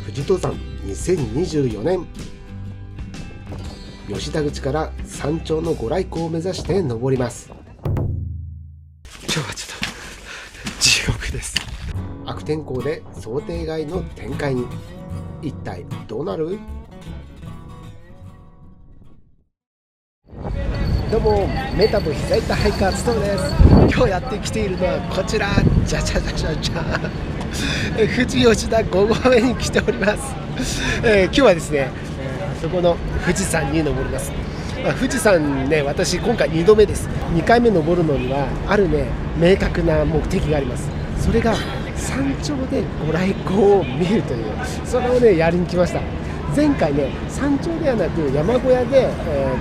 富士登山2024年、吉田口から山頂のご来光を目指して登ります。今日はちょっと地獄です。悪天候で想定外の展開に、一体どうなる？どうも、メタボ膝痛ハイカーツトムです。今日やってきているのはこちら、じゃじゃじゃじゃじゃ富士吉田5合目に来ております。今日はですね、あそこの富士山に登ります。富士山ね、私今回2度目です。2回目登るのにはあるね、明確な目的があります。それが山頂でご来光を見るという、それをねやりに来ました。前回ね、山頂ではなく山小屋で、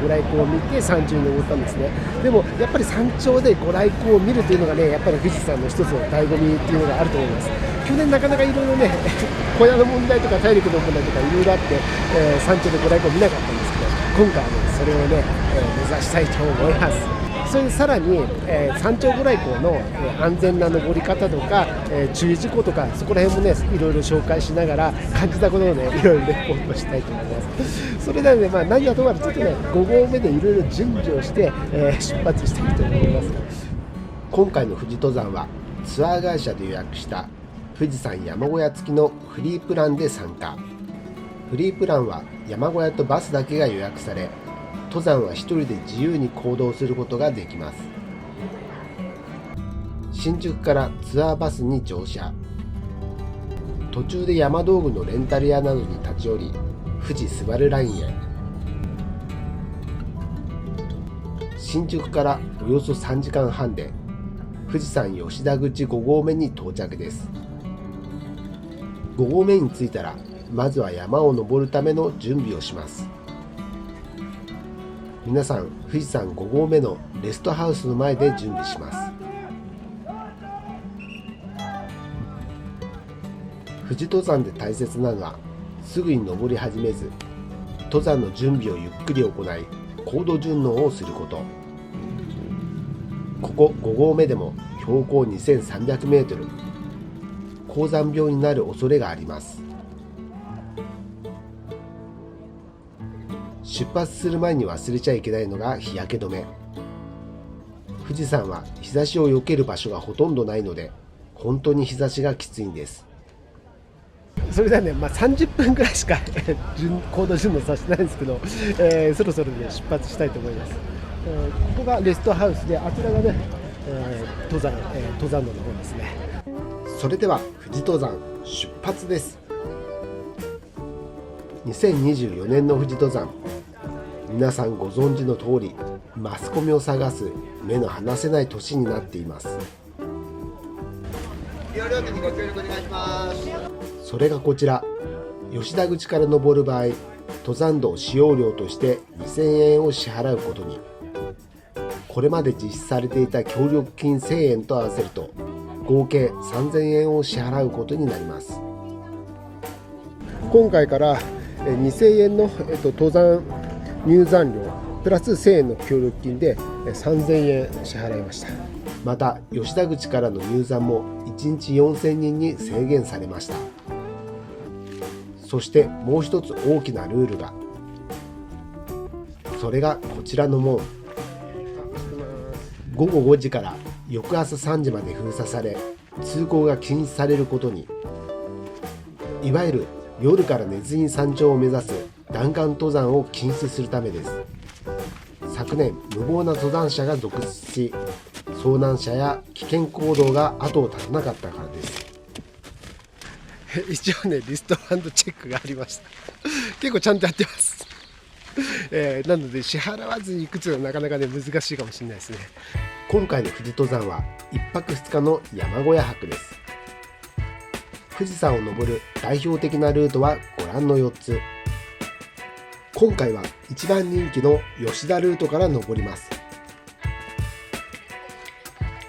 ご来光を見て山頂に登ったんですね。でもやっぱり山頂でご来光を見るというのがね、やっぱり富士山の一つの醍醐味っていうのがあると思います。去年なかなかいろいろね小屋の問題とか体力の問題とかいろいろあって、山頂でご来光を見なかったんですけど、今回はねそれをね、目指したいと思います。それでさらに、山頂ご来光の、安全な登り方とか、注意事項とか、そこら辺もねいろいろ紹介しながら感じたことをねいろいろレポートしたいと思います。それなので、何はともあれちょっとね5合目でいろいろ準備をして、出発したいと思います。今回の富士登山はツアー会社で予約した富士山山小屋付きのフリープランで参加。フリープランは山小屋とバスだけが予約され、登山は一人で自由に行動することができます。新宿からツアーバスに乗車。途中で山道具のレンタル屋などに立ち寄り、富士スバルラインへ。新宿からおよそ3時間半で富士山吉田口5合目に到着です。5合目に着いたら、まずは山を登るための準備をします。皆さん、富士山5合目のレストハウスの前で準備します。富士登山で大切なのは、すぐに登り始めず、登山の準備をゆっくり行い、高度順応をすること。ここ5合目でも標高2300メートル、高山病になる恐れがあります。出発する前に忘れちゃいけないのが日焼け止め。富士山は日差しを避ける場所がほとんどないので、本当に日差しがきついんです。それではね、30分ぐらいしか高度順応させてないんですけど、そろそろね出発したいと思います。ここがレストハウスで、あちらがね、登山道の方ですね。それでは富士登山出発です。2024年の富士登山、皆さんご存知の通り、マスコミを探す目の離せない年になっています。それがこちら、吉田口から登る場合、登山道使用料として2000円を支払うことに。これまで実施されていた協力金1000円と合わせると、合計3000円を支払うことになります。今回から2000円の、登山入山料プラス1000円の協力金で3000円支払いました。また吉田口からの入山も1日4000人に制限されました。そしてもう一つ大きなルールが、それがこちらの門。午後5時から翌朝3時まで封鎖され、通行が禁止されることに。いわゆる夜から寝ずに山頂を目指す弾丸登山を禁止するためです。昨年、無謀な登山者が続出し、遭難者や危険行動が後を絶たなかったからです。一応ね、リストバンドチェックがありました。結構ちゃんとやってます。なので支払わずに行くというのはなかなかね難しいかもしれないですね。今回の富士登山は1泊2日の山小屋泊です。富士山を登る代表的なルートはご覧の4つ。今回は一番人気の吉田ルートから登ります。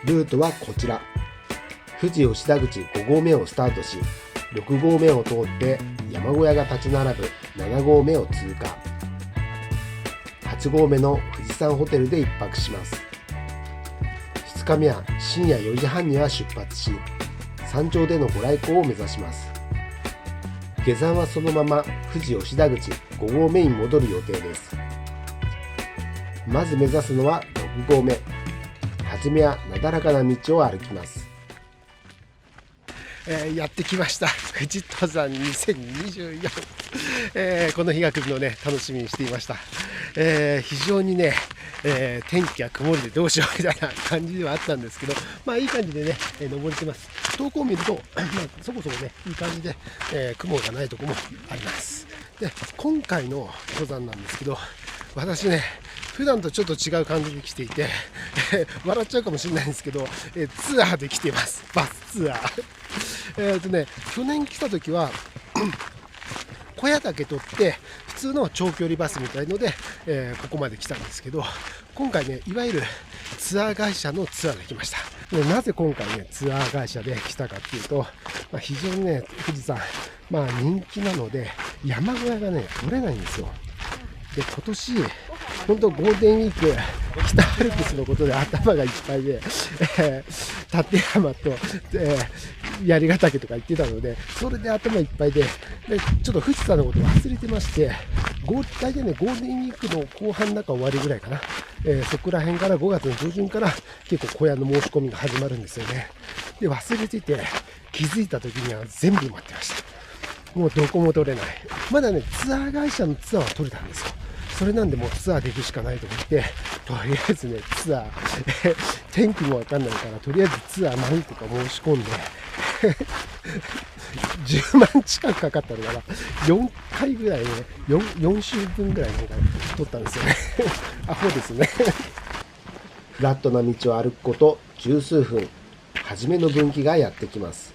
ルートはこちら。富士吉田口5合目をスタートし、6合目を通って山小屋が立ち並ぶ7合目を通過。8合目の富士山ホテルで1泊します。2日目は深夜4時半には出発し、山頂でのご来光を目指します。下山はそのまま富士吉田口5合目に戻る予定です。まず目指すのは6合目。はじめはなだらかな道を歩きます。やってきました富士登山2024、この日が来るのをね楽しみにしていました。非常にね、天気が曇りでどうしようみたいな感じではあったんですけど、まあいい感じでね、登れてます。投稿を見ると、そこそこねいい感じで、雲がないところもあります。で今回の登山なんですけど、私ね普段とちょっと違う感じで来ていて笑っちゃうかもしれないんですけど、ツアーで来ています。バスツアー去年来た時は小屋だけ取って普通の長距離バスみたいので、ここまで来たんですけど、今回ねいわゆるツアー会社のツアーで来ました。でなぜ今回ねツアー会社で来たかっていうと、非常にね富士山、人気なので山小屋がね取れないんですよ。で今年本当ゴールデンウィーク北アルプスのことで頭がいっぱいで、立山と、槍ヶ岳とか言ってたので、それで頭いっぱいで、ちょっと富士山のこと忘れてまして、大体ねゴールデンウィークの後半中終わりぐらいかな、そこら辺から5月の上旬から結構小屋の申し込みが始まるんですよね。で忘れてて気づいた時には全部埋まってました。もうどこも取れない。まだねツアー会社のツアーは取れたんですよ。それなんでもうツアーで行くしかないと思って、とりあえずねツアー天気もわかんないからとりあえずツアー何とか申し込んで10万近くかかったのかな、4回ぐらいね 4週分ぐらいの取ったんですよねアホですねフラットな道を歩くこと十数分、初めの分岐がやってきます。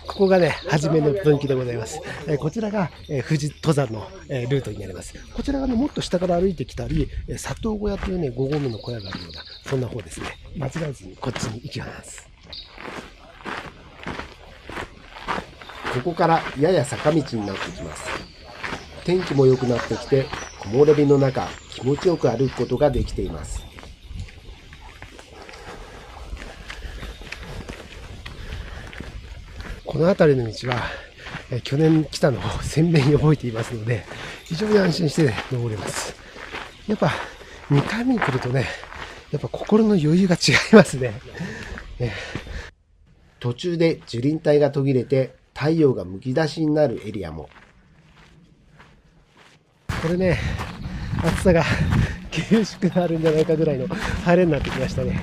ここがね初めの分岐でございます。こちらが富士登山のルートになります。こちらがねもっと下から歩いてきたり、佐藤小屋というね5合目の小屋があるようなそんな方ですね。間違えずにこっちに行きます。ここからやや坂道になってきます。天気も良くなってきて木漏れ日の中気持ちよく歩くことができています。この辺りの道は、去年来たのを鮮明に覚えていますので、非常に安心して、ね、登れます。やっぱ2回目に来るとね、やっぱ心の余裕が違いますね。途中で樹林帯が途切れて太陽がむき出しになるエリアも。これね、暑さが厳しくなるんじゃないかぐらいの晴れになってきましたね。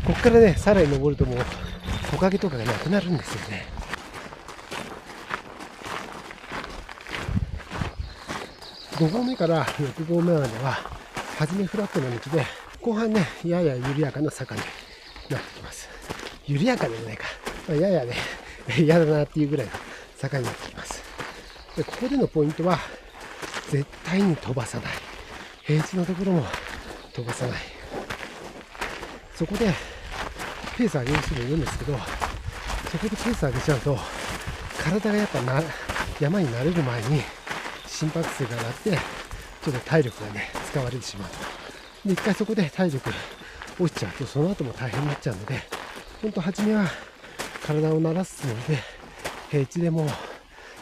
ここからね、さらに登るともう木陰とかがなくなるんですよね。5合目から6合目までは初めフラットな道で、後半ねやや緩やかな坂になってきます。緩やかでもないか、ややね嫌だなっていうぐらいの坂になってきます。でここでのポイントは絶対に飛ばさない、平地のところも飛ばさない。そこでペース上げる人もいるんですけど、そこでペース上げちゃうと体がやっぱ山に慣れる前に心拍数が上がってちょっと体力がね使われてしまうと。で一回そこで体力落ちちゃうとその後も大変になっちゃうので、本当初めは体を慣らすつもりで平地でも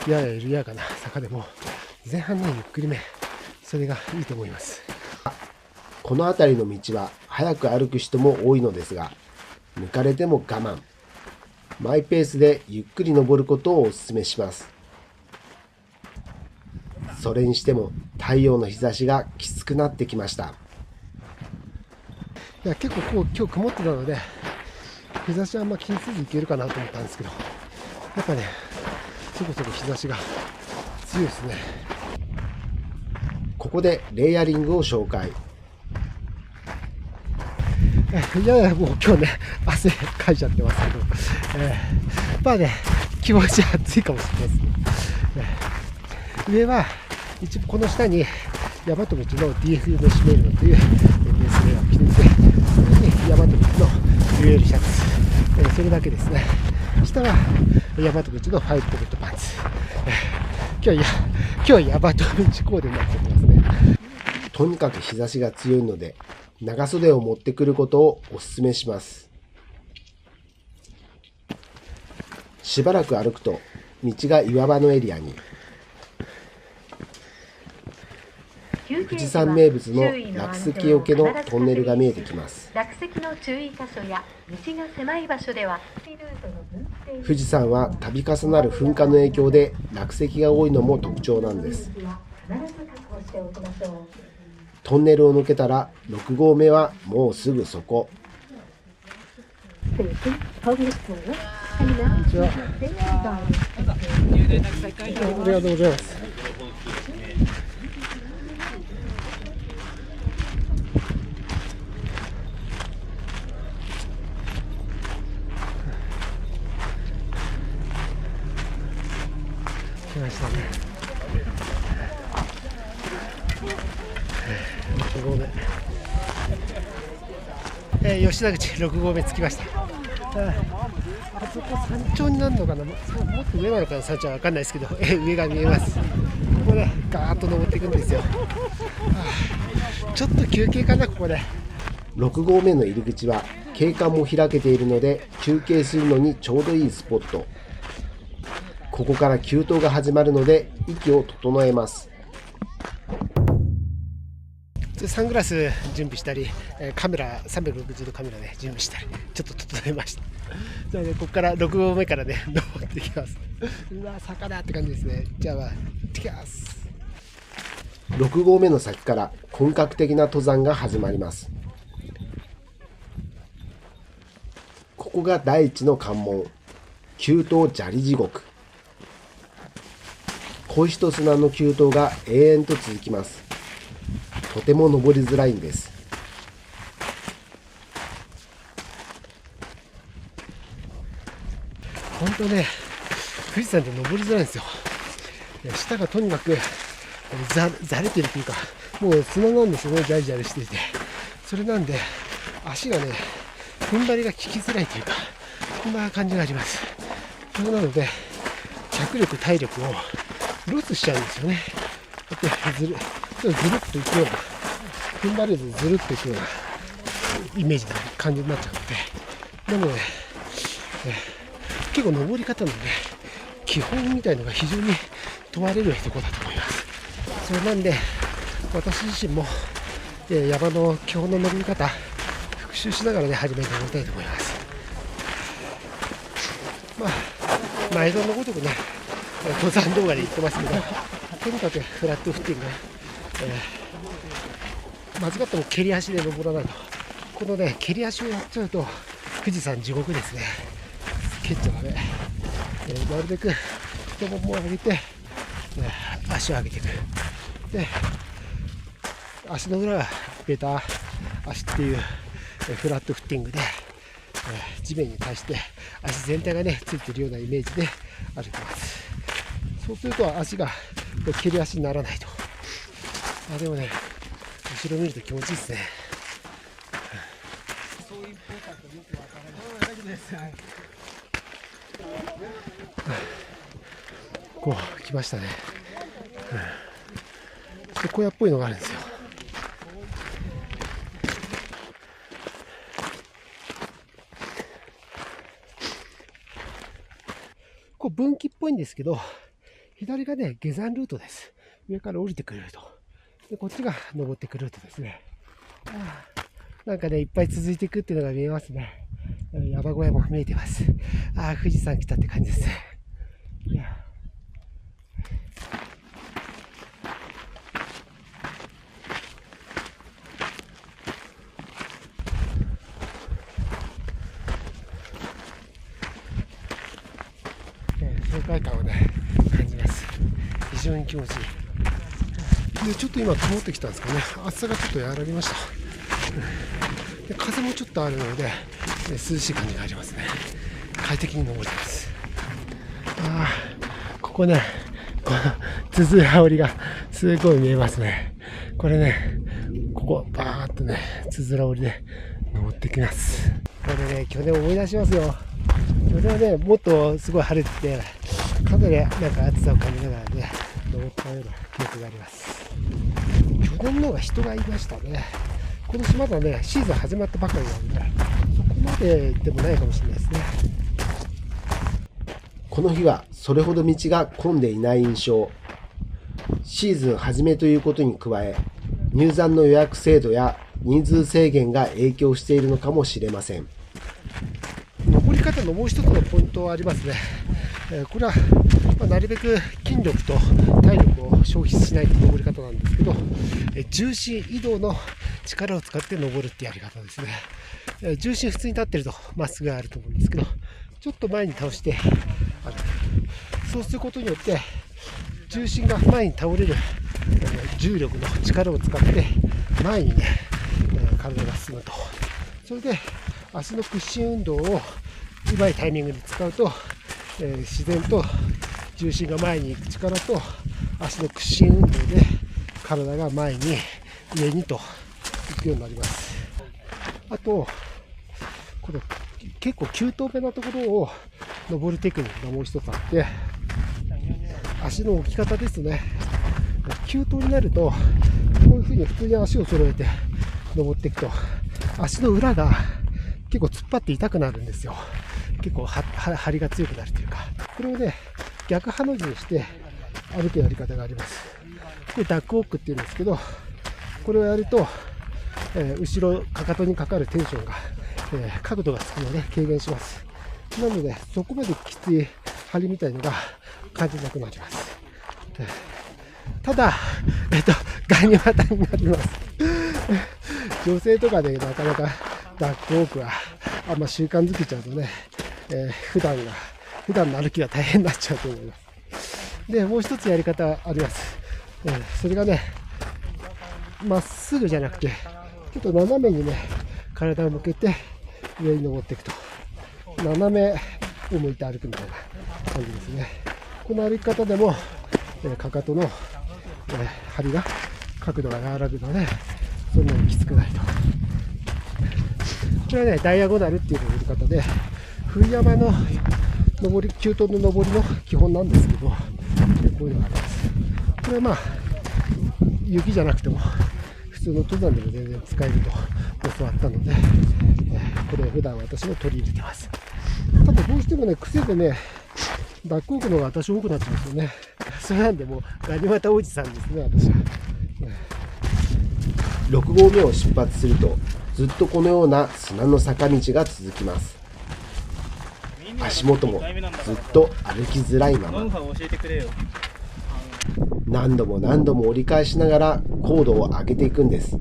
やや緩やかな坂でも前半ねゆっくりめ、それがいいと思います。この辺りの道は早く歩く人も多いのですが、抜かれても我慢、マイペースでゆっくり登ることをお勧めします。それにしても太陽の日差しがきつくなってきました。いや結構今日曇ってたので日差しはあんま気にせずいけるかなと思ったんですけど、やっぱねそこそこ日差しが強いですね。ここでレイヤリングを紹介。いやもう今日ね汗かいちゃってますけど、まあね気持ち暑いかもしれないですね。上は一部この下に大和道の DF のシメールというベースレイヤーを着ていて、それに大和道の UL シャツ、それだけですね。下は大和道のファイブポケットパンツ。今日は大和道コーデになってますね。とにかく日差しが強いので長袖を持ってくることをお勧めします。しばらく歩くと道が岩場のエリアに。富士山名物の落石よけのトンネルが見えてきます。落石の注意箇所や道が狭い場所では富士山は度重なる噴火の影響で落石が多いのも特徴なんです。トンネルを抜けたら6合目はもうすぐそこ。こんにちは。ありがとうございます。来ましたね。6合目、吉田口6合目着きました。あそこ山頂になるのかな、もっと上なのかな、山頂は分かんないですけど、上が見えます。ここでガーッと登っていくんですよ。ちょっと休憩かな、ここで。6合目の入り口は景観も開けているので休憩するのにちょうどいいスポット。ここから急登が始まるので息を整えます。サングラス準備したり、カメラ360度カメラで準備したりちょっと整えました。それでここから6合目からね登っていきます。うわ坂だって感じですね。じゃあ行ってきます。6合目の先から本格的な登山が始まります。ここが第一の関門、急登砂利地獄。小石と砂の急登が永遠と続きます。とても登りづらいんです。本当ね、富士山って登りづらいんですよ。下がとにかくざれてるというか、もう砂なんですよね、ジャリジャリしていて。それなんで足がね、踏ん張りが効きづらいというか、こんな感じがあります。それなので脚力体力をロスしちゃうんですよね。だってずるっといくような、踏ん張れずずるっといくようなイメージな感じになっちゃうので、なので、結構登り方のね基本みたいのが非常に問われるところだと思います。それなんで私自身も山の基本の登り方復習しながらね初めて登りたいと思います。毎度のごとくね登山動画で言ってますけど、とにかくフラットフッティング、間違っても蹴り足で登らないと。このね蹴り足をやっちゃうと富士山地獄ですね。蹴っちゃダメ。なるべく太ももを上げて、足を上げていく。で足の裏はベタ足っていうフラットフッティングで、地面に対して足全体がねついているようなイメージで歩きます。そうすると足が蹴り足にならないと。でもね後ろ見ると気持ちいいですね。こう来ましたね。小屋っぽいのがあるんですよ。こう分岐っぽいんですけど、左がね下山ルートです。上から降りてくるルートで、こっちが登ってくるルートですね。なんかねいっぱい続いていくっていうのが見えますね。山小屋も見えてます。富士山来たって感じですね。爽快感をね感じます。非常に気持ちいい。でちょっと今曇ってきたんですかね。暑さがちょっと和らぎました。で風もちょっとあるので、涼しい感じがありますね。快適に登れます。ここね、このつづら折りがすごい見えますね。これね、ここバーっとねつづら折りで登ってきます。これね去年思い出しますよ。去年はねもっとすごい晴れてて、かなりなんか暑さを感じながらね登ったような記憶があります。去年の方が人がいましたね。今年まだねシーズン始まったばかりなので、そこまででもないかもしれないですね。この日はそれほど道が混んでいない印象。シーズン初めということに加え、入山の予約制度や人数制限が影響しているのかもしれません。登り方のもう一つのポイントはありますね。これは、なるべく筋力と体力を消費しない登り方なんですけど、重心移動の力を使って登るってやり方ですね。重心普通に立ってるとまっすぐあると思うんですけど、ちょっと前に倒して歩く。そうすることによって重心が前に倒れる重力の力を使って前にね、体が進むと。それで足の屈伸運動をうまいタイミングで使うと、自然と重心が前に行く力と足の屈伸運動で体が前に上にと行くようになります。あとこれ結構急登目なところを登るテクニックがもう一つあって、足の置き方ですね。急登になるとこういうふうに普通に足を揃えて登っていくと足の裏が結構突っ張って痛くなるんですよ。結構張りが強くなるというか、これをね逆ハの字にして歩くやり方があります。これダックウォークっていうんですけど、これをやると、後ろかかとにかかるテンションが、角度がつくので軽減します。なのでそこまできつい張りみたいのが感じなくなります。ただ、ガニ股になります。女性とかでなかなかダックウォークはあんま習慣づけちゃうとね、普段の歩きが大変になっちゃうと思います。で、もう一つやり方あります。それがね、まっすぐじゃなくてちょっと斜めにね体を向けて上に登っていくと、斜めを向いて歩くみたいな感じですね。この歩き方でも、かかとの、張りが角度が和らぐのでそんなにきつくないと。これはねダイアゴナルっていう登り方で、冬山の登り、急登の登りの基本なんですけど、こういうのがあります。これはまあ雪じゃなくても普通の登山でも全然使えると教わったので、これを普段私も取り入れてます。ただどうしてもね癖でねダックウォークの方が私多くなっちゃうんですよね。それなんでもうガニ股おじさんですね、私は。6合目を出発するとずっとこのような砂の坂道が続きます。足元もずっと歩きづらいまま、何度も何度も折り返しながら高度を上げていくんです。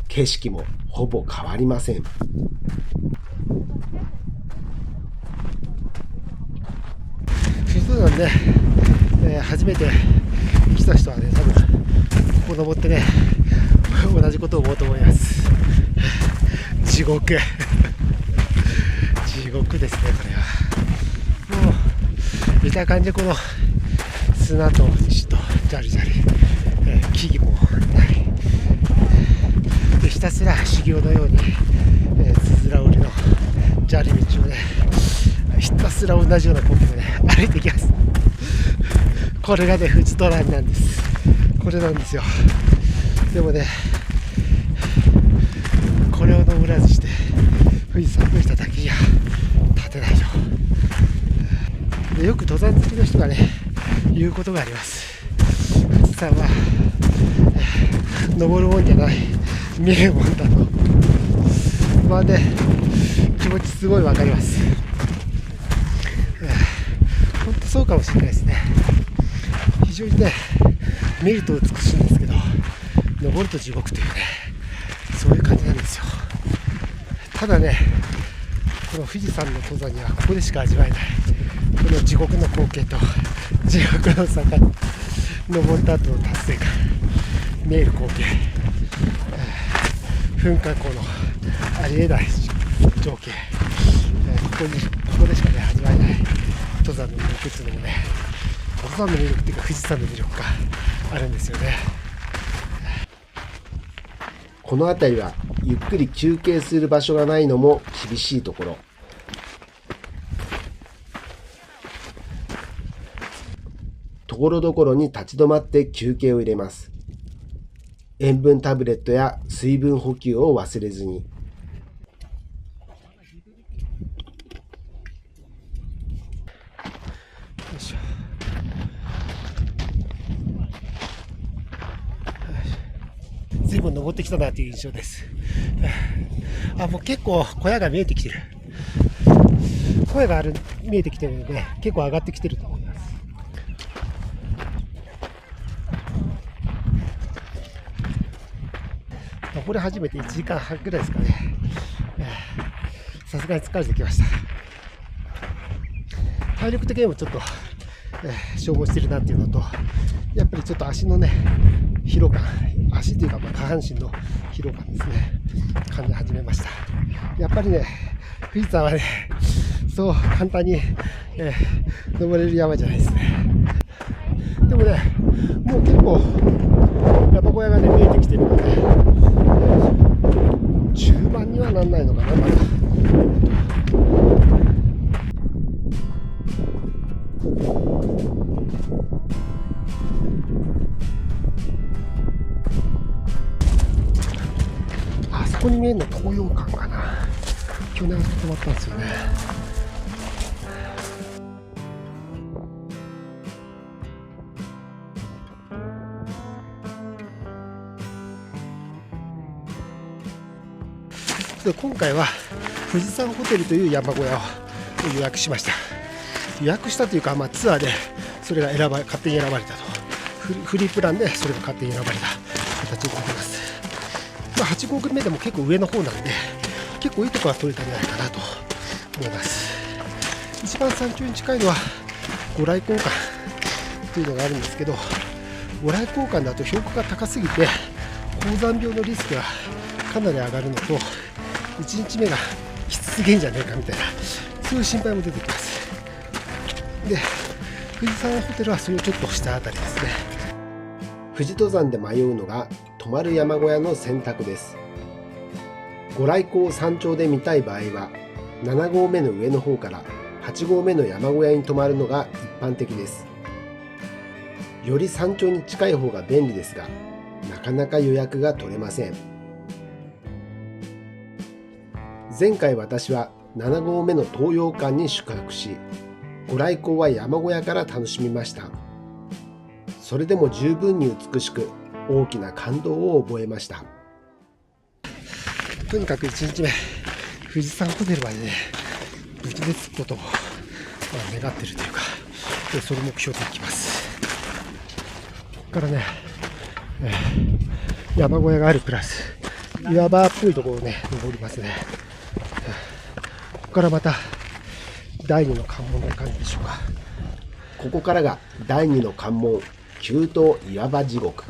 景色もほぼ変わりません。そうなんで、初めて来た人はね多分ここ登ってね同じことを思うと思います。地獄地獄ですね。これはもう見た感じこの砂と石とジャリジャリ、木々もないで、ひたすら修行のように、つづら折りの砂利道をねひたすら同じような光景をね歩いていきます。これがね富士登山なんです。これなんですよ。でもねこれを登らずして富士山の下だけじゃ立てないよ。でよく登山好きの人がね言うことがあります。富士山は登るもんじゃない見るもんだと。まあね気持ちすごいわかります。本当そうかもしれないですね。非常にね見ると美しいんですけど登ると地獄というね、そういう感じなんですよ。ただねこの富士山の登山にはここでしか味わえないこの地獄の光景と地獄の坂に登った後の達成感、見える光景、噴火口のありえない情景、ここでしかね味わえない登山の魅力っていうのもね、登山の魅力っていうか富士山の魅力があるんですよね。この辺りはゆっくり休憩する場所がないのも厳しいところ。ところどころに立ち止まって休憩を入れます。塩分タブレットや水分補給を忘れずに。ぶん登ってきたなという印象です。もう結構小屋が見えてきてる。小屋が見えてきてるので、結構上がってきてると思います。登り始めて1時間半ぐらいですかね。さすがに疲れてきました。体力的にもちょっと、消耗してるなっていうのと、やっぱりちょっと足のね、疲労感、足というか下半身の疲労感ですね、感じ始めました。やっぱりね、富士山はね、そう簡単に、登れる山じゃないですね。でもね、もう結構山小屋がね見えてきてるので、中盤にはなんないのかな、まだ。あそこに見えるの東洋館かな。去年泊まったんですよね。で今回は富士山ホテルという山小屋を予約しました。予約したというか、ツアーでそれが勝手に選ばれたと、フリープランでそれが勝手に選ばれた形になります。8合目でも結構上の方なんで、結構いいところが取れたんじゃないかなと思います。一番山頂に近いのは御来光館というのがあるんですけど、御来光館だと標高が高すぎて高山病のリスクがかなり上がるのと、1日目がきつすぎんじゃねえかみたいな、そういう心配も出てきます。で、富士山ホテルはそれをちょっとしたあたりですね。富士登山で迷うのが泊まる山小屋の選択です。御来光を山頂で見たい場合は、7合目の上の方から8合目の山小屋に泊まるのが一般的です。より山頂に近い方が便利ですが、なかなか予約が取れません。前回私は7合目の東洋館に宿泊し、御来光は山小屋から楽しみました。それでも十分に美しく、大きな感動を覚えました。とにかく1日目、富士山ホテルまでね、無事で着くことを、願ってるというか、それを目標といきます。ここからね、山小屋があるプラス、岩場っぽいところをね、登りますね。ここからまた、第二の関門って感じでしょうか。ここからが第2の関門、急登岩場地獄。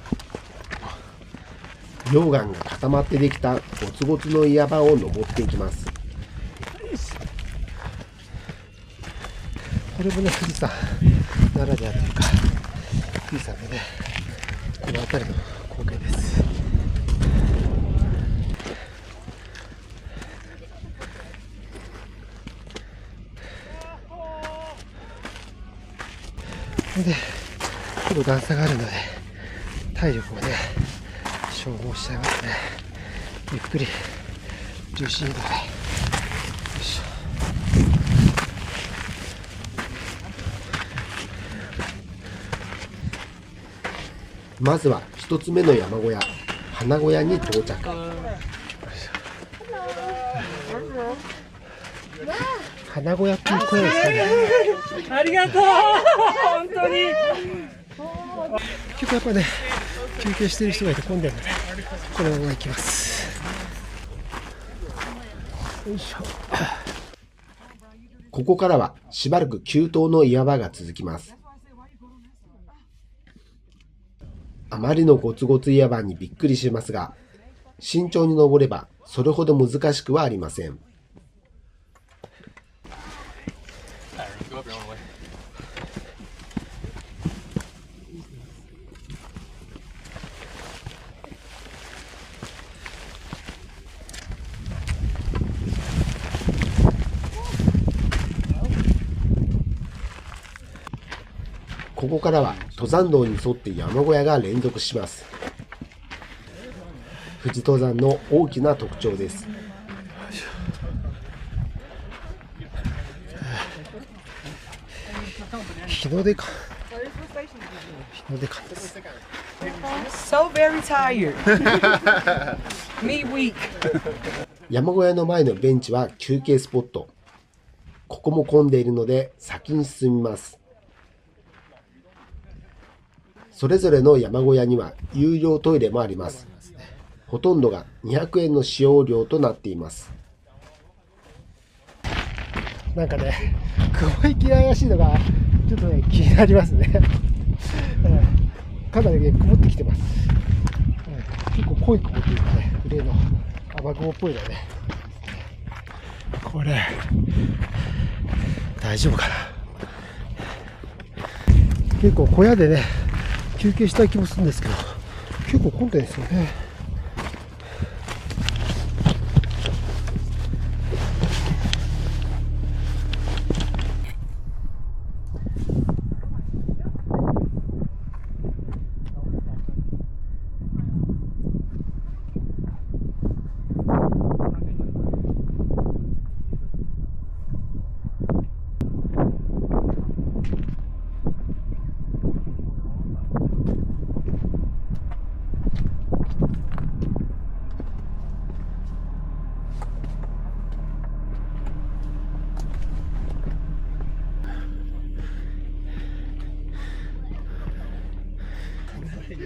溶岩が固まってできたゴツゴツの岩場を登っていきます。これもね、富士山ならではというか、富士山のね、この辺りの光景です。で、結構段差があるので、体力をね、消耗しちゃいますね。ゆっくり重心移動で、よいしょ。まずは一つ目の山小屋、花小屋に到着。花小屋っていう小屋ですかね。ありがとう本当に。結構やっぱね、休憩してる人がいて混んでるので、このまま行きます。よいしょ。ここからはしばらく急登の岩場が続きます。あまりのゴツゴツ岩場にびっくりしますが、慎重に登ればそれほど難しくはありません。ここからは登山道に沿って山小屋が連続します。富士登山の大きな特徴です。日の出か。日の出館です。 So very tired. Me weak. 山小屋の前のベンチは休憩スポット。ここも混んでいるので先に進みます。それぞれの山小屋には有料トイレもあります。ほとんどが200円の使用料となっています。なんかね、雲行き怪しいのがちょっとね、気になりますね。かなりね、曇ってきてます。結構濃い雲っていうかね、グレーの雨雲っぽいのね。これ、大丈夫かな。結構小屋でね、休憩したい気もするんですけど、結構混んでるんですよね。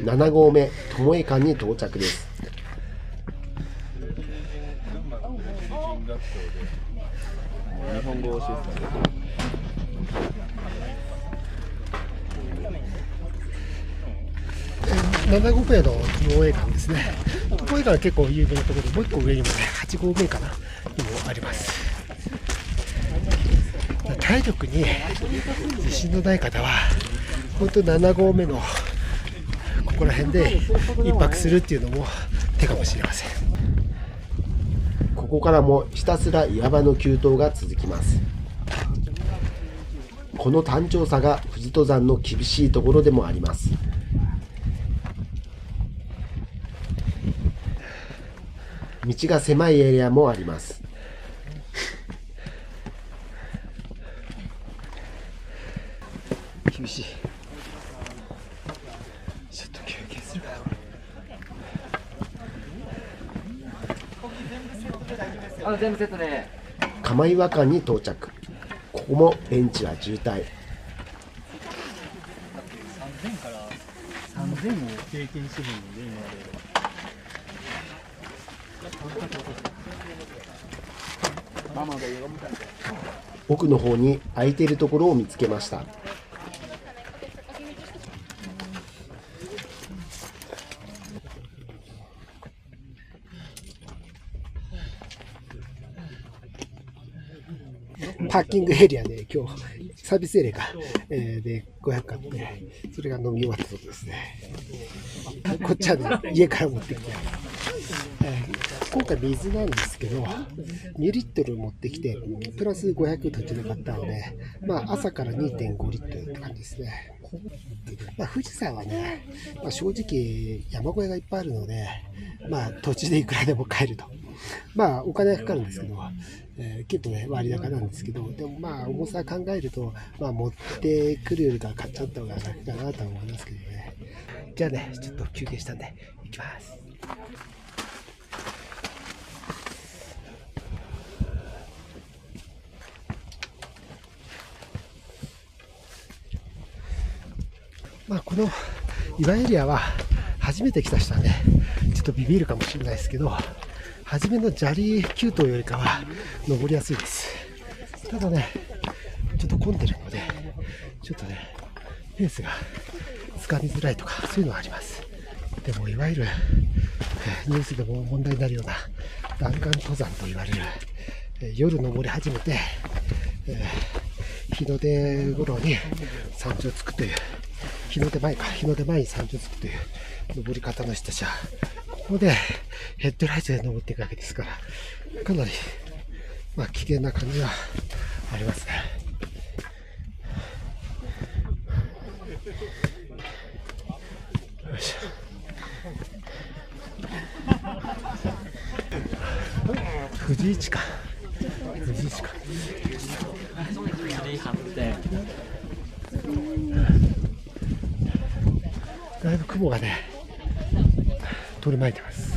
7合目、友江館に到着です。7合目の友江館ですね。友江館は結構有名なところで、もう1個上にもね、8合目かなにもあります。体力に自信のない方は、本当7合目のここら辺で一泊するっていうのも手かもしれません。ここからもひたすら岩場の急登が続きます。この単調さが富士登山の厳しいところでもあります。道が狭いエリアもあります。厳しい。ちょっと休憩するかな。全部セットで。釜岩館に到着。ここもベンチは渋滞。3000も経験してるので、今まで。奥の方に空いているところを見つけました。パーキングエリアで今日サービスエリアが、で500あって、それが飲み終わったところですね。こっちはね、家から持ってきて、今回水なんですけど、2リットル持ってきて、プラス500途中で買ったので、まあ朝から 2.5 リットルって感じですね。富士山はね、正直山小屋がいっぱいあるので、途中でいくらでも買えると。お金はかかるんですけど、結構ね、割高なんですけど、でも重さ考えると、持ってくるよりか買っちゃった方が楽かなとは思いますけどね。じゃあね、ちょっと休憩したんで、行きます。この岩エリアは初めて来た人はね、ちょっとビビるかもしれないですけど、初めの砂利急登よりかは登りやすいです。ただね、ちょっと混んでるので、ちょっとね、ペースがつかみづらいとか、そういうのはあります。でも、いわゆるニュースでも問題になるような弾丸登山と言われる、夜登り始めて、日の出頃に山頂つくという、日の出前に山頂つくという登り方の人たちは、ここでヘッドライトで登っていくわけですから、かなり危険な感じはありますね。よいしょ。富士市か。雲がね取り巻いてます。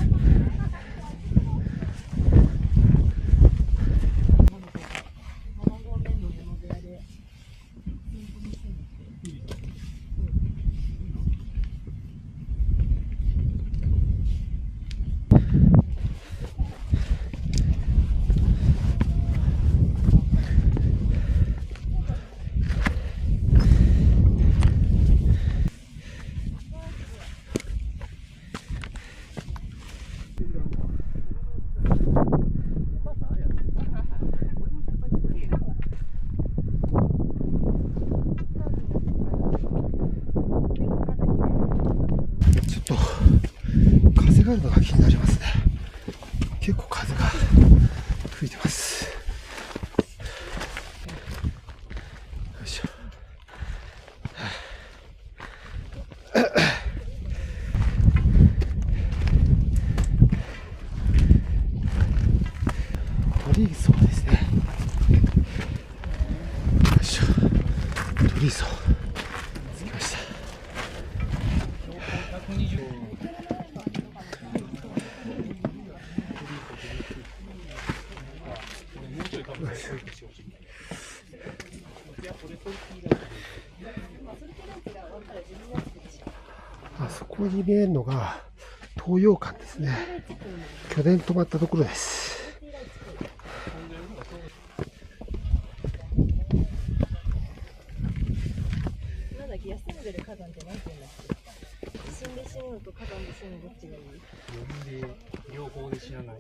風があるのが気になりますね。結構風が吹いてます。よいしょ。鳥居層ですね。よいしょ。鳥居層着きました。あそこに見えるのが東洋館ですね。去年泊まったところです。なんだっけ、休んでる火山って何て言うんだっけ。地震で死ぬのと火山で死ぬのどっちがいい？両方で死なない。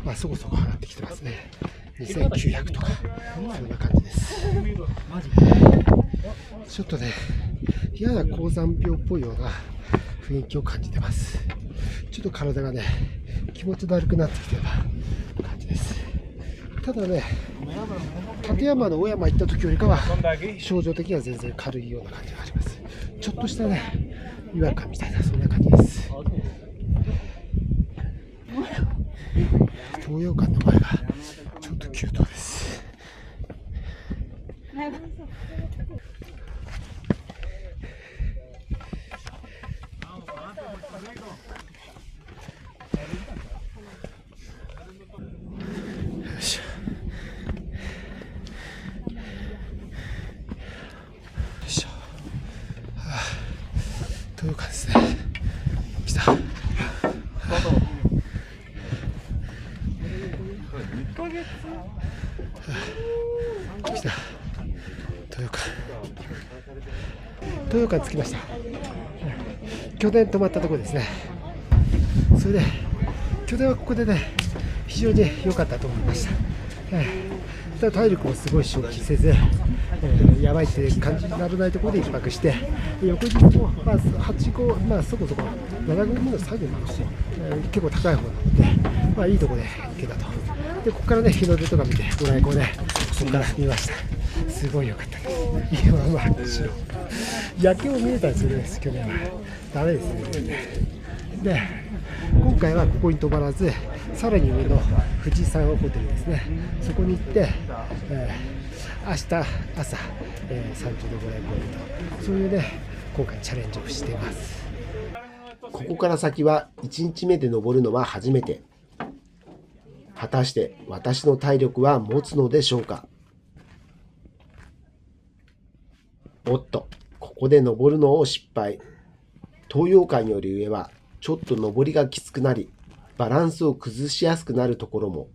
まあそこそこ上がってきてますね。2900とかそんな感じです。ちょっとね、やや高山病っぽいような雰囲気を感じてます。ちょっと体がね、気持ちだるくなってきてる感じです。ただね、立山の小山行った時よりかは症状的には全然軽いような感じがあります。ちょっとしたね、違和感みたいな、そんな感じです。東洋館の前がちょっと急登です。よいしょ。よいしょ。はあ、東洋館ですね。来た。来た。東洋館。東洋館着きました。去年泊まったところですね。それで去年はここでね、非常に良かったと思いました。ただ体力もすごい消費せず、やばいって感じにならないところで1泊して、翌日も、まあ、8号、まあ、そこそこ7合目の最後なのし、結構高い方なので、まあ、いいところで行けたと。でここからね、日の出とか見て、ご来光ね、ここから見ました。すごい良かったです。今は真っ白。夜景も見えたりするんです、去年は。ダメですね。で、今回はここに泊まらず、さらに上の富士山ホテルですね、そこに行って、明日朝、山頂でご来光と、そういうね、今回チャレンジをしています。ここから先は1日目で登るのは初めて。果たして私の体力は持つのでしょうか。おっと、ここで登るのを失敗。東洋館より上はちょっと登りがきつくなり、バランスを崩しやすくなるところも。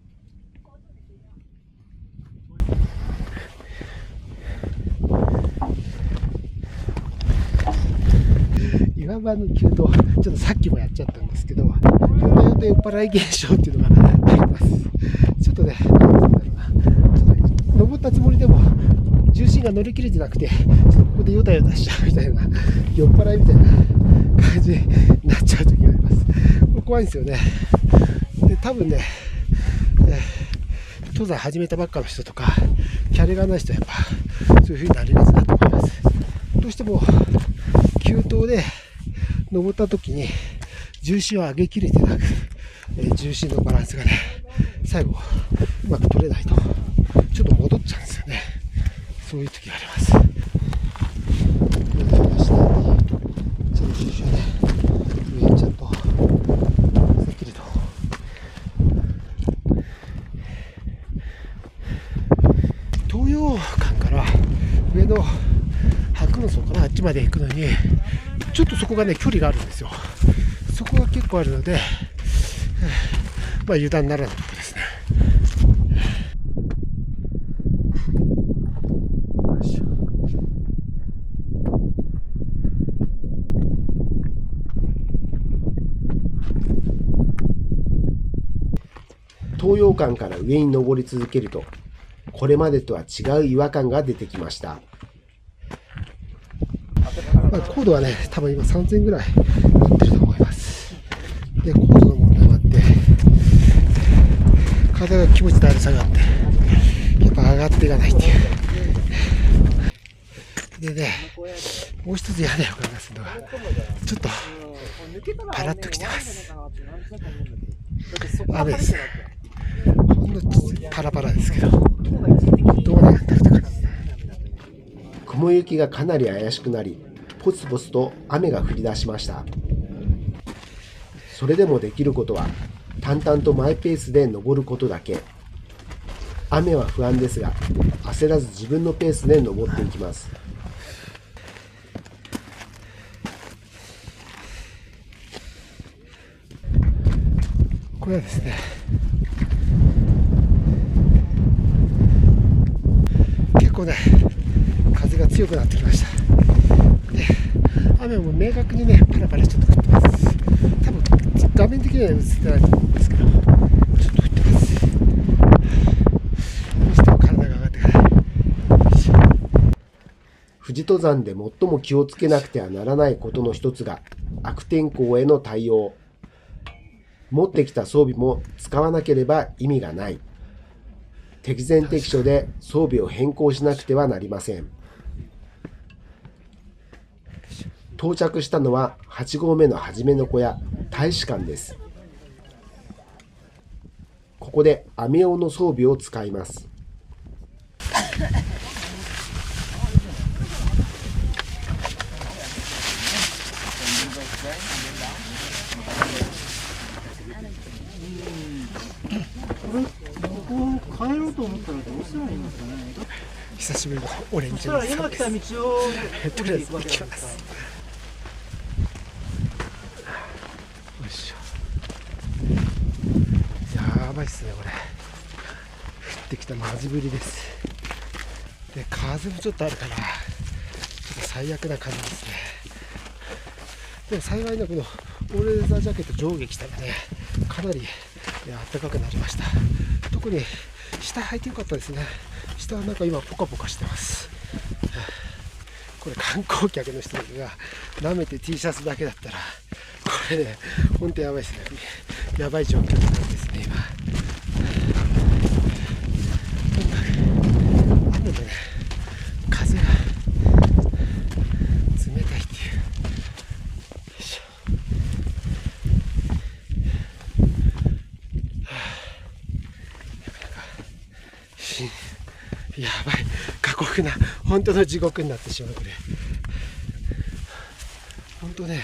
岩場の急登、ちょっとさっきもやっちゃったんですけど、よと酔っ払い現象っていうのがあります。ちょっとね、登ったつもりでも重心が乗り切れてなくて、ちょっとここでヨタヨタしちゃうみたいな、酔っ払いみたいな感じになっちゃう時があります。怖いんですよね。で、多分ね、登山始めたばっかの人とか、キャリがない人はやっぱそういう風になりがちだと思います。どうしても急登で登った時に重心を上げきれてなく、重心のバランスがね、最後うまく取れないとちょっと戻っちゃうんですよね。そういう時があります。下に着上にちゃんとさっきりと東洋館から上の白雲荘からあっちまで行くのにちょっとそこがね距離があるんですよ。そこが結構あるので、まあ油断ならぬところですね。東洋館から上に登り続けると、これまでとは違う違和感が出てきました。まあ、高度はね、多分今3000ぐらいなってると思います。で、高度の問題もあって、体が気持ちだるさがあって、やっぱ上がっていかないっていう。でね、もう一つ屋根を感じするのが、ちょっとパラッときてます。雨ですね。ほんのパラパラですけど、どうなるんだろうって感じですね。雲行きがかなり怪しくなり、ポツポツと雨が降り出しました。それでもできることは、淡々とマイペースで登ることだけ。雨は不安ですが、焦らず自分のペースで登っていきます。これはですね、結構ね、風が強くなってきました。で、雨も明確にね、パラパラちょっと降ってます。多分画面的には映ってないと思うんですけど、ちょっと降ってます。どうしても体が上がってから。富士登山で最も気をつけなくてはならないことの一つが、悪天候への対応。持ってきた装備も使わなければ意味がない。適前適所で装備を変更しなくてはなりません。到着したのは8合目の初めの小屋、大使館です。ここで雨用の装備を使います。帰ろうと思ったらどうしたらいいんですかね。久しぶりのオレンジの今来た道をとりあえず行きます。よいしょ。やばいっすねこれ。降ってきたマジ降りです。で風もちょっとあるからちょっと最悪な感じですね。でも幸いなこのオールレザージャケット上下着たらねかなり暖かくなりました。特に下履いてよかったですね。下はなんか今ポカポカしてます。これ観光客の人たちが舐めて T シャツだけだったらこれね本当やばいですね。やばい状況なんですね今。とにかく雨でね風が冷たいっていう。やばい過酷な本当の地獄になってしまう。これ本当ね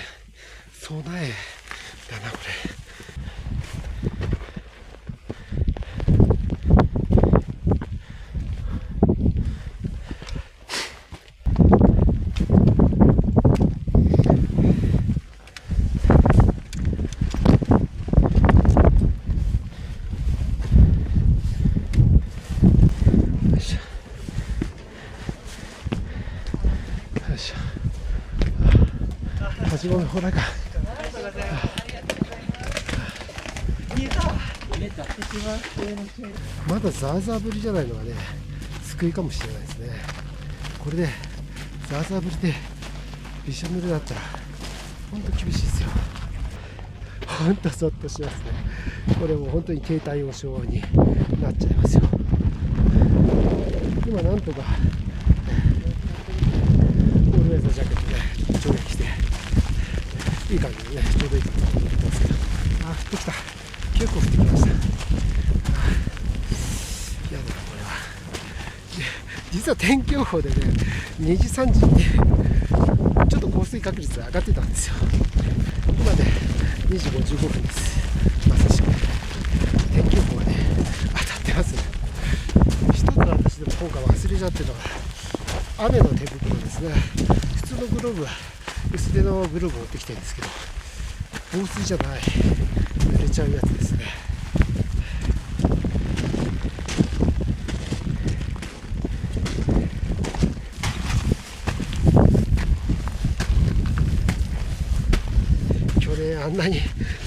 備えだなこれ。8合目ほらか。まだザーザー降りじゃないのがね救いかもしれないですね。これでザーザー降りでびしょ濡れだったら本当厳しいですよ。本当ゾッとしますね。これもう本当に低体温症になっちゃいますよ。今なんとかオールウェザージャケットで上下着ていい感じでねちょうどいいかなと思ってますけど、降ってきた。結構降ってきました。嫌だなこれは。実は天気予報でね2時3時にちょっと降水確率が上がってたんですよ。今ね2時55分です。まさしく天気予報がね当たってますね。一つ私でも今回忘れちゃってるのは雨の手袋ですね。普通のグローブは薄手のグローブを持ってきてるんですけど、防水じゃない濡れちゃうやつですね。去年あんなに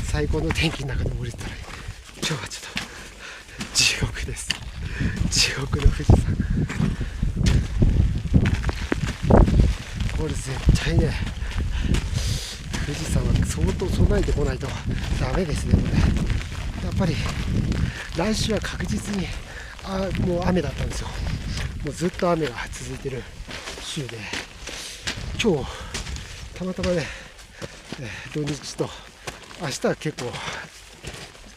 最高の天気の中で降りてたら、今日はちょっと地獄です。地獄の富士山。これ絶対ね、富士山は相当備えてこないとダメですね。これやっぱり来週は確実にもう雨だったんですよ。もうずっと雨が続いてる週で、今日たまたまね、土日と明日は結構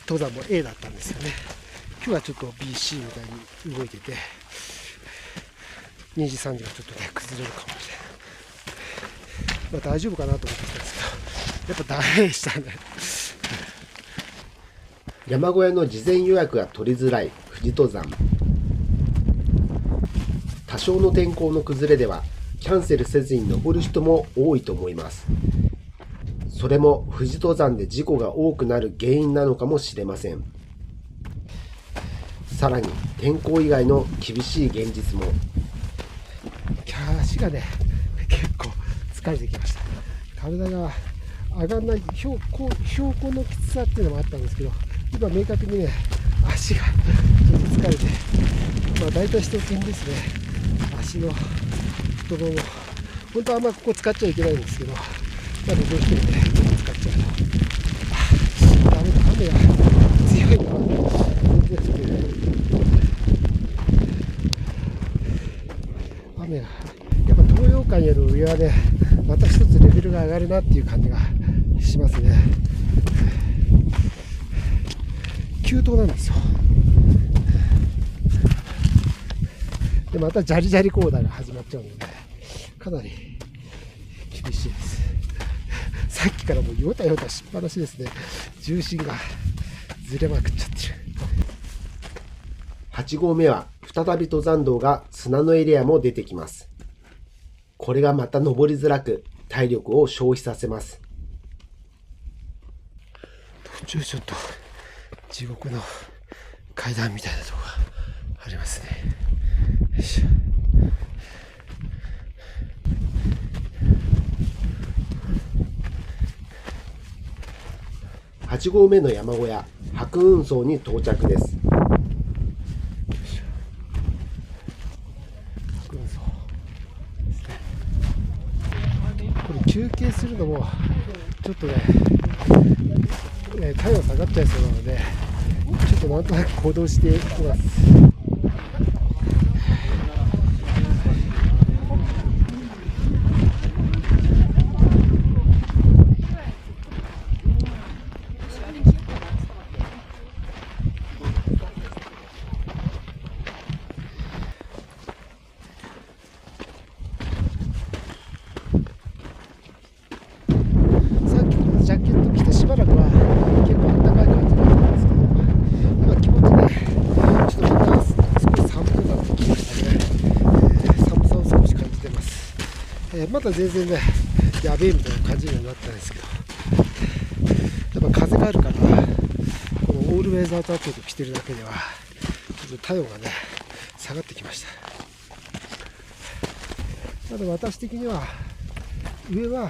登山も A だったんですよね。今日はちょっと BC みたいに動いてて、2時3時がちょっとね崩れるかもしれない。まあ、大丈夫かなと思ってきたんですけど、やっぱダメでしたね。山小屋の事前予約が取りづらい富士登山。多少の天候の崩れではキャンセルせずに登る人も多いと思います。それも富士登山で事故が多くなる原因なのかもしれません。さらに天候以外の厳しい現実も。足がね結構疲れてきました。体が上がらない標高のきつさっていうのもあったんですけど、今明確にね足がちょっと疲れて、まあ大体一つにですね、足の太もも、本当はあんまここ使っちゃいけないんですけど、まだどうしてもねちょっと使っちゃうと、ダメだ、雨が強いのは全然降ってない。雨がやっぱ東洋館より上はね、また一つレベルが上がるなっていう感じがしますね。急登なんですよ。でまたジャリジャリコーダーが始まっちゃうので、かなり厳しいです。さっきからもうヨタヨタしっぱなしですね。重心がずれまくっちゃってる。8合目は再び登山道が砂のエリアも出てきます。これがまた登りづらく体力を消費させます。途中ちょっと地獄の階段みたいなところがありますね。よいしょ。8合目の山小屋白雲荘に到着です。これ休憩するのもちょっとね、体温下がっちゃいそうなので、ちょっとなんとなく行動していきます。ジャケット着てしばらくは結構暖かい感じだったんですけど、今気持ちね、ちょっとまた少し寒くなってきましたね。寒さを少し感じてます。まだ全然ね、やべえみたいな感じにはなってないですけど、やっぱ風があるから、このオールウェザージャケット着てるだけでは、ちょっと体温がね、下がってきました。ただ私的には、上は、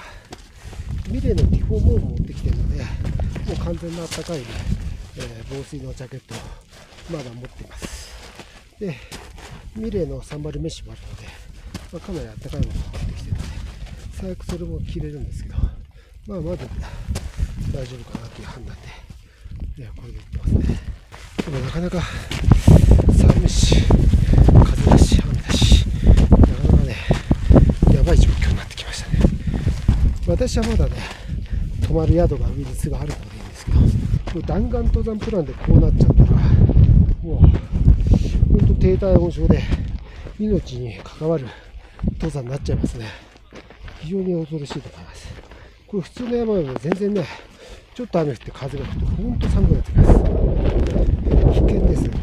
ミレーのティフォーモーも持ってきてるので、もう完全な暖かい、防水のジャケットをまだ持っています。で、ミレーのサンバルメッシュもあるので、まあ、かなり暖かいものを持ってきてるので、最悪それも着れるんですけど、まあまだ大丈夫かなという判断で、これでいってますね。でもなかなか寒いし、風だし、雨だし、なかなかね、やばい状況になってきましたね。私はまだね、泊まる宿が上にすぐあるのでいいんですけど、もう弾丸登山プランでこうなっちゃったら、もう本当低体温症で命に関わる登山になっちゃいますね。非常に恐ろしいと思います。これ普通の山よりも全然ね、ちょっと雨降って風が吹くとほんと寒くなってきます。危険ですよね。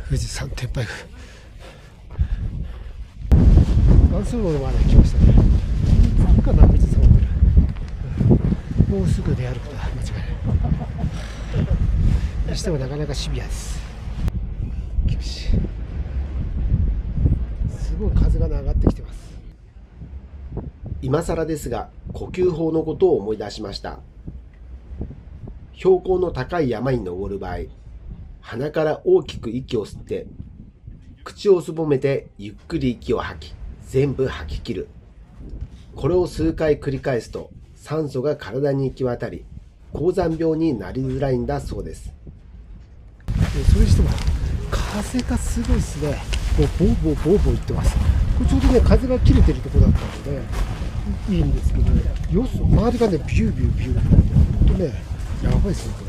富士山天拝宮岩数路まで来ましたね。かな、富士山ホテル、もうすぐであることは間違いない。にしてもなかなかシビアです。厳しい。すごい風が上がってきてます。今更ですが、呼吸法のことを思い出しました。標高の高い山に登る場合、鼻から大きく息を吸って、口をすぼめてゆっくり息を吐き、全部吐き切る。これを数回繰り返すと、酸素が体に行き渡り、高山病になりづらいんだそうです。それにしても風がすごいですね。もうボーボーボーボーいってます。これちょうどね、風が切れてるところだったのでいいんですけど、周りがねビュービュービューほんとね、やばいですねこれ。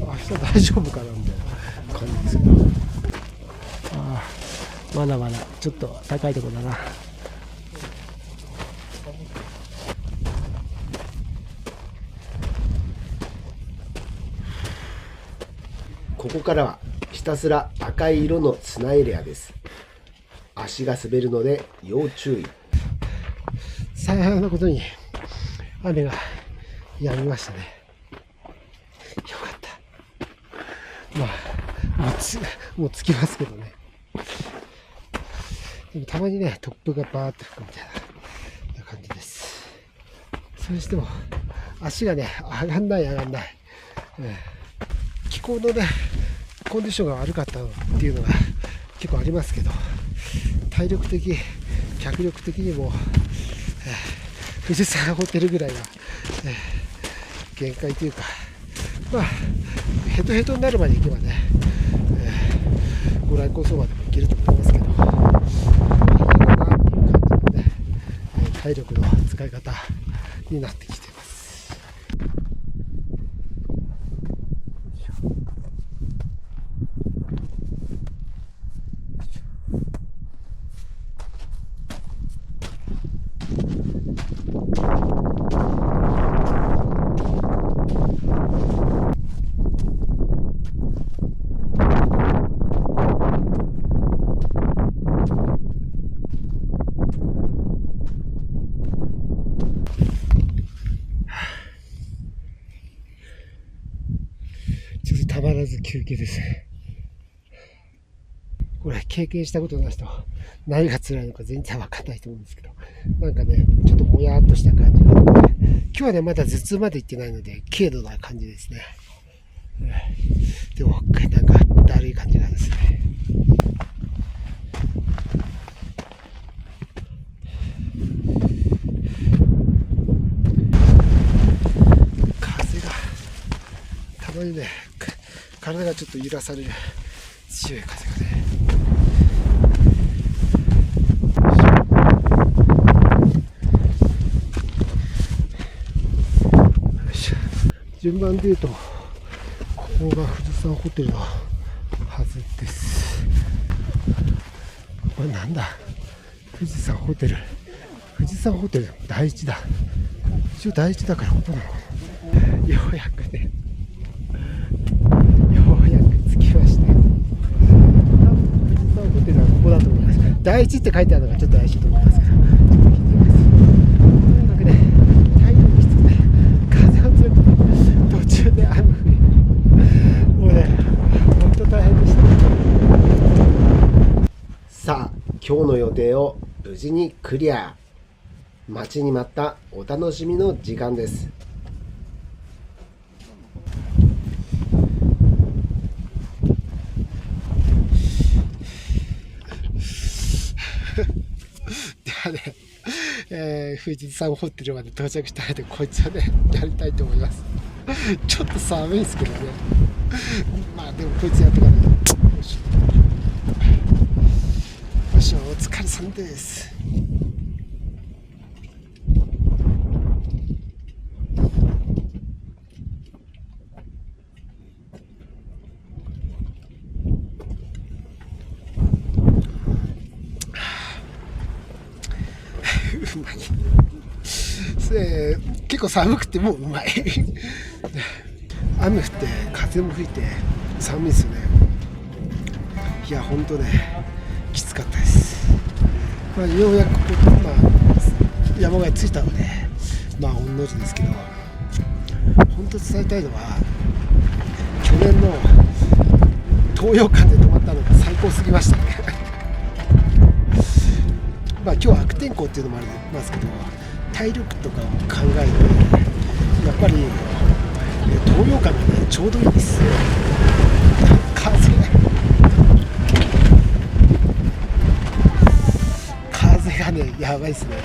明日大丈夫かなみたいな感じですけど、まだまだちょっと高いところだな。ここからはひたすら赤い色の砂エリアです。足が滑るので要注意。幸いなことに雨が止みましたね。よかった。まあもう着きますけどね。でもたまにね突風がバーッと吹くみたいな感じです。それにしても足がね上がんない、気候のねコンディションが悪かったっていうのが結構ありますけど、体力的脚力的にも、富士山ホテルぐらいは、限界というか、まあヘトヘトになるまで行けばね、ご来光層までも行けると思いますけど、いいかなっていう感じのね、体力の使い方になってきています。ちょっとたまらず休憩です。これ経験したことない人は何が辛いのか全然わかんないと思うんですけど、なんかねちょっともやっとした感じなので、今日はねまだ頭痛まで行ってないので軽度な感じですね。でもなんかだるい感じなんですね。風がたまにね体がちょっと揺らされる強い風がね。順番で言うとここが富士山ホテルのはずです。これなんだ、富士山ホテル第一だ。一応第一だからここなの。ようやくね着きました。富士山ホテルはここだと思います。第一って書いてあるのがちょっと怪しいと思いますけど、とにかくね体力きつくて風が強くて途中で雨降り、もうね本当大変でした。さあ、今日の予定を無事にクリア。待ちに待ったお楽しみの時間です。ではね、富士山ホテルまで到着したのでこいつはねやりたいと思います。ちょっと寒いですけどね。まあでもこいつやってからよし。よし、お疲れさんです。うまい。結構寒くてもうまい。雨降って風も吹いて寒いですよね。いや本当ねきつかったです。まあ、ようやくここ、山小屋着いたので御の字ですけど、本当伝えたいのは去年の東洋館で泊まったのが最高すぎましたね。今日は悪天候っていうのもありますけど、体力とかを考えてやっぱり東洋館がねちょうどいいです。風がねやばいですね。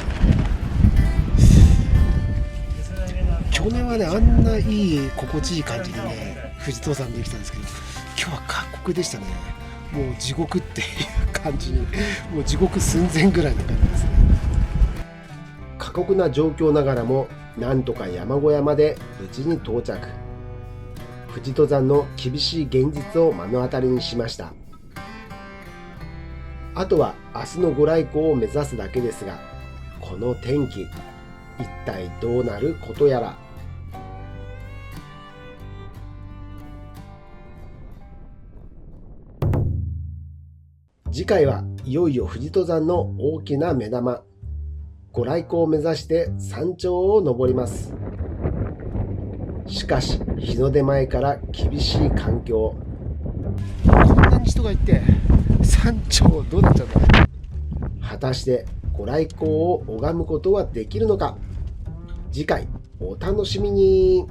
去年はねあんないい心地いい感じでね富士登山できたんですけど、今日は過酷でしたね。もう地獄っていう感じに、もう地獄寸前ぐらいの感じですね。過酷な状況ながらもなんとか山小屋まで無事に到着。富士登山の厳しい現実を目の当たりにしました。あとは明日のご来光を目指すだけですが、この天気一体どうなることやら。次回はいよいよ富士登山の大きな目玉、ご来光を目指して山頂を登ります。しかし日の出前から厳しい環境。こんなに人がいて山頂どうなっちゃうんだろう。果たしてご来光を拝むことはできるのか。次回お楽しみに。